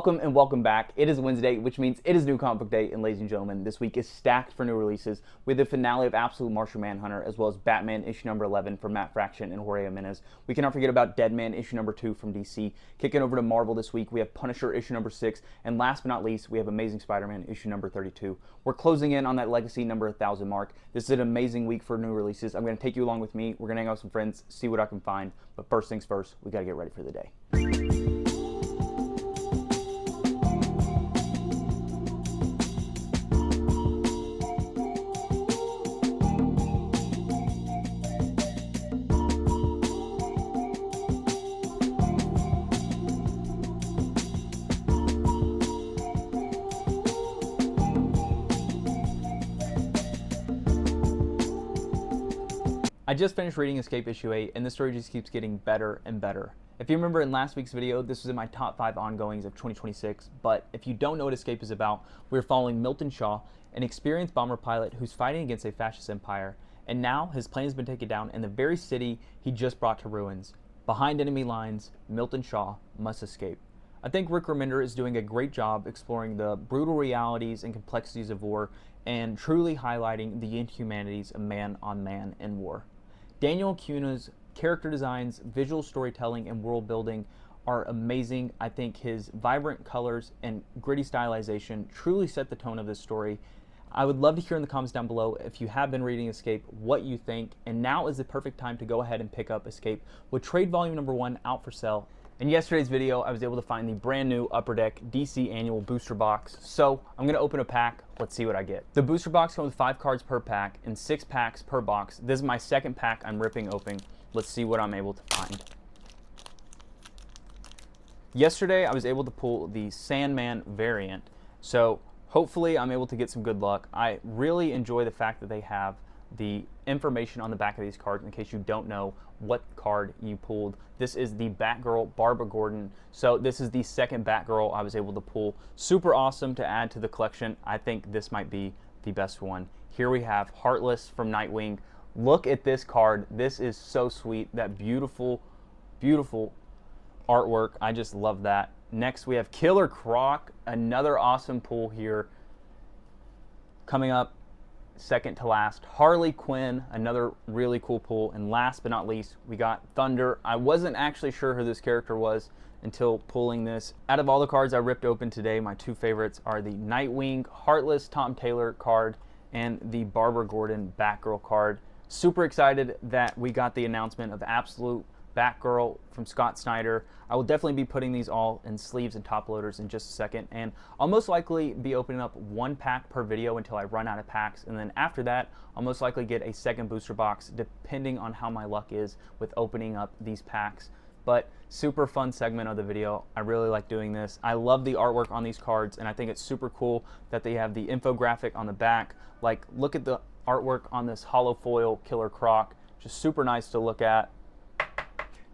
Welcome and welcome back. It is Wednesday, which means it is New Comic Book Day, and ladies and gentlemen, this week is stacked for new releases with the finale of Absolute Martian Manhunter, as well as Batman issue number 11 from Matt Fraction and Jorge Jiménez. We cannot forget about Deadman issue number 2 from DC. Kicking over to Marvel this week, we have Punisher issue number 6, and last but not least, we have Amazing Spider-Man issue number 32. We're closing in on that Legacy number 1000 mark. This is an amazing week for new releases. I'm going to take you along with me. We're going to hang out with some friends, see what I can find, but first things first, we got to get ready for the day. I just finished reading Escape issue 8, and the story just keeps getting better and better. If you remember in last week's video, this was in my top 5 ongoings of 2026, but if you don't know what Escape is about, we're following Milton Shaw, an experienced bomber pilot who's fighting against a fascist empire, and now his plane has been taken down in the very city he just brought to ruins. Behind enemy lines, Milton Shaw must escape. I think Rick Remender is doing a great job exploring the brutal realities and complexities of war, and truly highlighting the inhumanities of man on man in war. Daniel Cuna's character designs, visual storytelling, and world building are amazing. I think his vibrant colors and gritty stylization truly set the tone of this story. I would love to hear in the comments down below if you have been reading Escape, what you think, and now is the perfect time to go ahead and pick up Escape with trade volume number 1 out for sale. In yesterday's video, I was able to find the brand new Upper Deck DC Annual Booster Box, so I'm going to open a pack. Let's see what I get. The booster box comes with 5 cards per pack and 6 packs per box. This is my second pack I'm ripping open. Let's see what I'm able to find. Yesterday, I was able to pull the Sandman variant, so hopefully I'm able to get some good luck. I really enjoy the fact that they have the information on the back of these cards in case you don't know what card you pulled. This is the Batgirl Barbara Gordon, so this is the second Batgirl I was able to pull. Super awesome to add to the collection. I think this might be the best one. Here we have Heartless from Nightwing. Look at this card. This is so sweet. That beautiful, beautiful artwork. I just love that. Next we have Killer Croc, another awesome pull here. Coming up second to last, Harley Quinn, another really cool pull, and last but not least, we got Thunder. I wasn't actually sure who this character was until pulling this. Out of all the cards I ripped open today, my 2 favorites are the Nightwing Heartless Tom Taylor card and the Barbara Gordon Batgirl card. Super excited that we got the announcement of Absolute Batgirl from Scott Snyder. I will definitely be putting these all in sleeves and top loaders in just a second, and I'll most likely be opening up 1 pack per video until I run out of packs, and then after that I'll most likely get a second booster box depending on how my luck is with opening up these packs. But super fun segment of the video. I really like doing this. I love the artwork on these cards, and I think it's super cool that they have the infographic on the back. Like, look at the artwork on this hollow foil Killer Croc, just super nice to look at.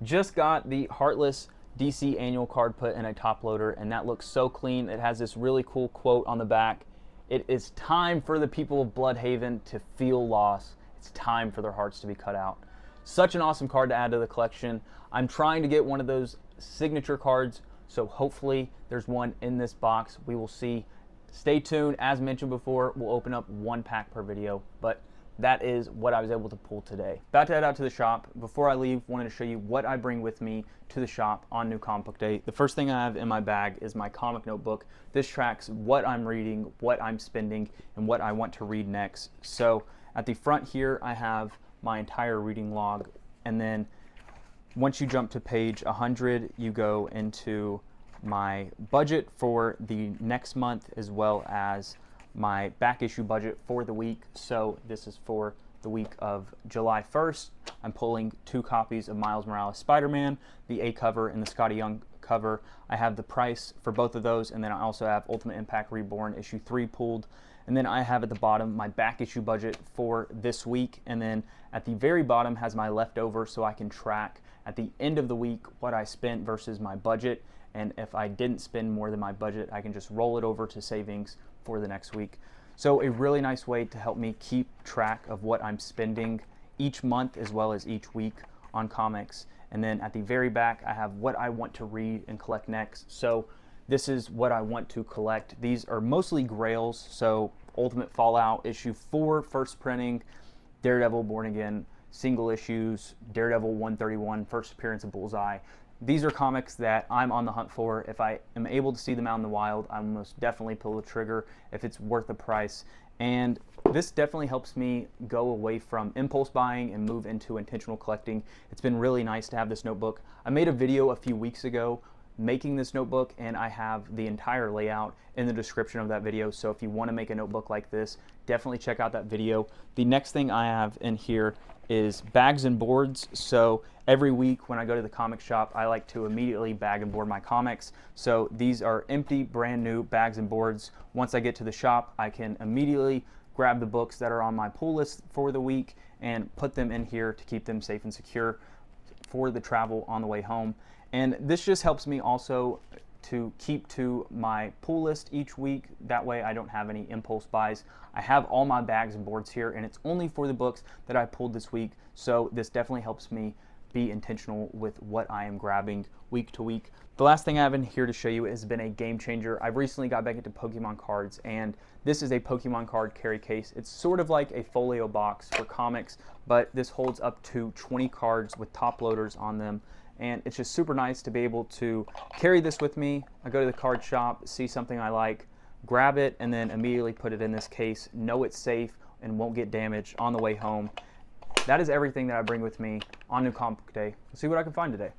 Just got the Heartless DC annual card put in a top loader, and that looks so clean. It has this really cool quote on the back. It is time for the people of Bloodhaven to feel loss. It's time for their hearts to be cut out. Such an awesome card to add to the collection. I'm trying to get one of those signature cards, so hopefully there's one in this box. We will see. Stay tuned. As mentioned before, we'll open up 1 pack per video, but that is what I was able to pull today. About to head out to the shop. Before I leave, wanted to show you what I bring with me to the shop on New Comic Book Day. The first thing I have in my bag is my comic notebook. This tracks what I'm reading, what I'm spending, and what I want to read next. So at the front here, I have my entire reading log, and then once you jump to page 100, you go into my budget for the next month, as well as my back issue budget for the week. So this is for the week of July 1st. I'm pulling 2 copies of Miles Morales Spider-Man, the A cover and the Scotty Young cover. I have the price for both of those, and then I also have Ultimate Impact Reborn issue 3 pulled. And then I have at the bottom my back issue budget for this week, and then at the very bottom has my leftover, so I can track at the end of the week what I spent versus my budget. And if I didn't spend more than my budget, I can just roll it over to savings for the next week. So a really nice way to help me keep track of what I'm spending each month as well as each week on comics. And then at the very back, I have what I want to read and collect next. So this is what I want to collect. These are mostly grails, so Ultimate Fallout issue 4, first printing, Daredevil Born Again, single issues, Daredevil 131, first appearance of Bullseye. These are comics that I'm on the hunt for. If I am able to see them out in the wild, I will most definitely pull the trigger if it's worth the price. And this definitely helps me go away from impulse buying and move into intentional collecting. It's been really nice to have this notebook. I made a video a few weeks ago making this notebook, and I have the entire layout in the description of that video. So if you want to make a notebook like this, definitely check out that video. The next thing I have in here is bags and boards. So every week when I go to the comic shop, I like to immediately bag and board my comics. So these are empty, brand new bags and boards. Once I get to the shop, I can immediately grab the books that are on my pull list for the week and put them in here to keep them safe and secure for the travel on the way home. And this just helps me also to keep to my pull list each week. That way I don't have any impulse buys. I have all my bags and boards here, and it's only for the books that I pulled this week. So this definitely helps me be intentional with what I am grabbing week to week. The last thing I have in here to show you has been a game changer. I've recently got back into Pokemon cards, and this is a Pokemon card carry case. It's sort of like a folio box for comics, but this holds up to 20 cards with top loaders on them. And it's just super nice to be able to carry this with me. I go to the card shop, see something I like, grab it, and then immediately put it in this case, know it's safe and won't get damaged on the way home. That is everything that I bring with me on New Comic Book Day. Let's see what I can find today.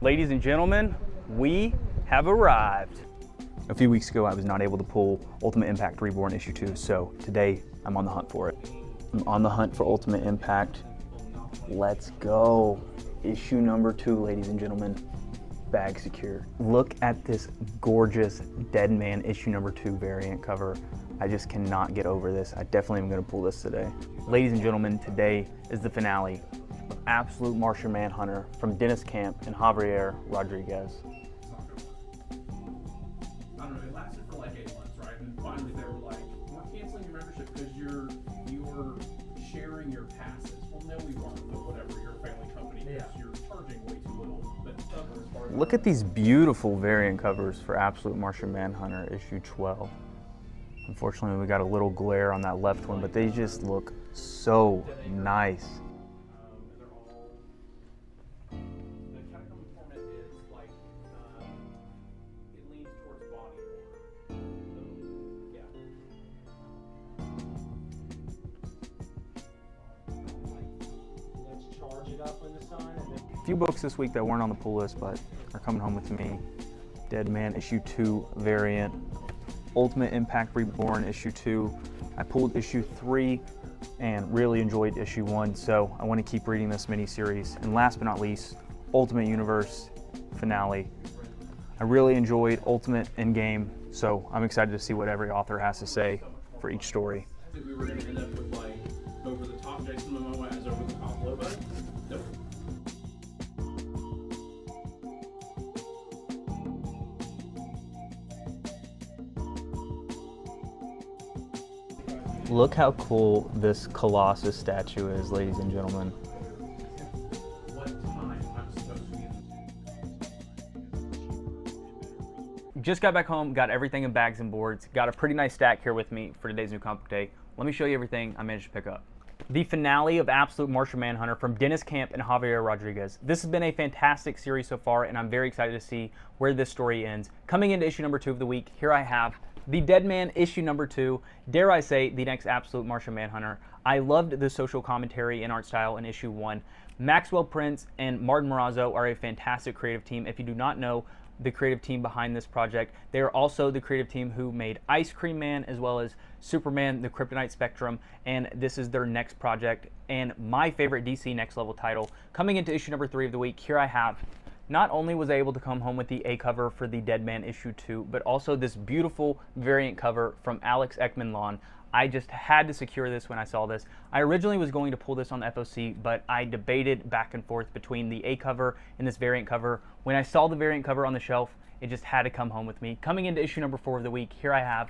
Ladies and gentlemen, we have arrived. A few weeks ago, I was not able to pull Ultimate Impact Reborn issue 2, so today I'm on the hunt for it. I'm on the hunt for Ultimate Impact. Let's go. Issue number 2, ladies and gentlemen, bag secure. Look at this gorgeous Deadman issue number 2 variant cover. I just cannot get over this. I definitely am going to pull this today. Ladies and gentlemen, today is the finale of Absolute Martian Manhunter from Dennis Camp and Javier Rodriguez. I don't know, it lasted for like 8 months, right? And finally they were like, we're canceling your membership because you're sharing your passes. Well, no, we aren't, but whatever, you're a family company, yeah. You're charging way too little. But look at these beautiful variant covers for Absolute Martian Manhunter issue 12. Unfortunately, we got a little glare on that left one, but they just look so nice. They're all, the catacomb format is like, it leans towards body horror. So, yeah. Let's charge it up in the sun. And then A few books this week that weren't on the pull list, but are coming home with me. Deadman issue 2 variant. Ultimate Impact Reborn issue 2. I pulled issue 3 and really enjoyed issue 1, so I want to keep reading this mini-series. And last but not least, Ultimate Universe finale. I really enjoyed Ultimate Endgame, so I'm excited to see what every author has to say for each story. I think we were going to end up with like over the top Jason Momoa as over the top Lobo. Nope. Look how cool this Colossus statue is, ladies and gentlemen. What time I'm supposed to be Just got back home, got everything in bags and boards, got a pretty nice stack here with me for today's New Comic Book Day. Let me show you everything I managed to pick up. The finale of Absolute Martian Manhunter from Dennis Camp and Javier Rodriguez. This has been a fantastic series so far, and I'm very excited to see where this story ends. Coming into issue number 2 of the week, here I have the Deadman issue number 2, dare I say, the next Absolute Martian Manhunter. I loved the social commentary and art style in issue 1. Maxwell Prince and Martin Morazzo are a fantastic creative team. If you do not know the creative team behind this project, they are also the creative team who made Ice Cream Man as well as Superman, the Kryptonite Spectrum, and this is their next project and my favorite DC Next Level title. Coming into issue number 3 of the week, here I have, not only was I able to come home with the A cover for the Deadman issue 2, but also this beautiful variant cover from Alex Ekman-Lawn. I just had to secure this when I saw this. I originally was going to pull this on the FOC, but I debated back and forth between the A cover and this variant cover. When I saw the variant cover on the shelf, it just had to come home with me. Coming into issue number 4 of the week, here I have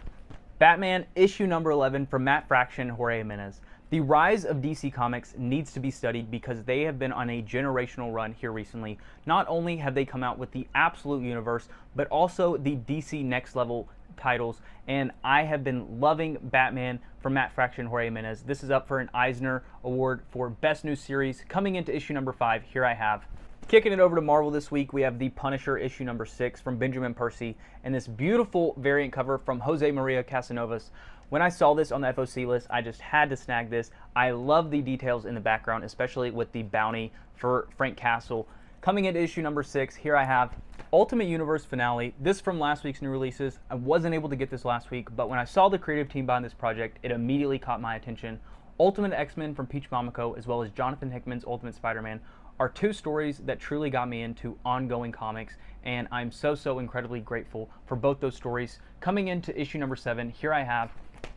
Batman issue number 11 from Matt Fraction and Jorge Jiménez. The rise of DC Comics needs to be studied because they have been on a generational run here recently. Not only have they come out with the Absolute Universe, but also the DC Next Level titles, and I have been loving Batman from Matt Fraction and Jorge Jiménez. This is up for an Eisner Award for Best New Series. Coming into issue number 5, here I have. Kicking it over to Marvel this week, we have The Punisher issue number 6 from Benjamin Percy, and this beautiful variant cover from Jose Maria Casanovas. When I saw this on the FOC list, I just had to snag this. I love the details in the background, especially with the bounty for Frank Castle. Coming into issue number 6, here I have Ultimate Universe Finale. This from last week's new releases. I wasn't able to get this last week, but when I saw the creative team behind this project, it immediately caught my attention. Ultimate X-Men from Peach Momoko, as well as Jonathan Hickman's Ultimate Spider-Man, are two stories that truly got me into ongoing comics, and I'm so incredibly grateful for both those stories. Coming into issue number 7, here I have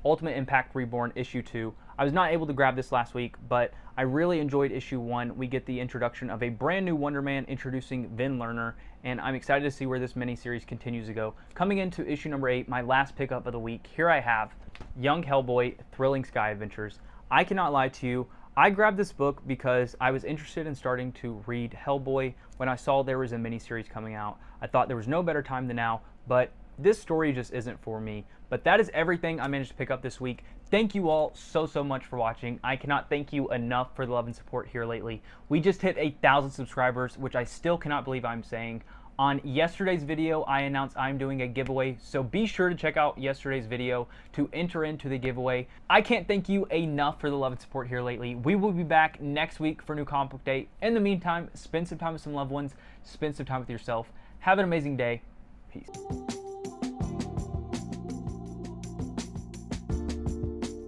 Ultimate Impact Reborn issue 2. I was not able to grab this last week, but I really enjoyed issue 1. We get the introduction of a brand new Wonder Man introducing Vin Lerner, and I'm excited to see where this miniseries continues to go. Coming into issue number 8, my last pickup of the week, here I have Young Hellboy Thrilling Sky Adventures. I cannot lie to you, I grabbed this book because I was interested in starting to read Hellboy when I saw there was a miniseries coming out. I thought there was no better time than now, but this story just isn't for me. But that is everything I managed to pick up this week. Thank you all so much for watching. I cannot thank you enough for the love and support here lately. We just hit 1,000 subscribers, which I still cannot believe I'm saying. On yesterday's video, I announced I'm doing a giveaway, so be sure to check out yesterday's video to enter into the giveaway. I can't thank you enough for the love and support here lately. We will be back next week for a new comic book day. In the meantime, spend some time with some loved ones, spend some time with yourself. Have an amazing day. Peace.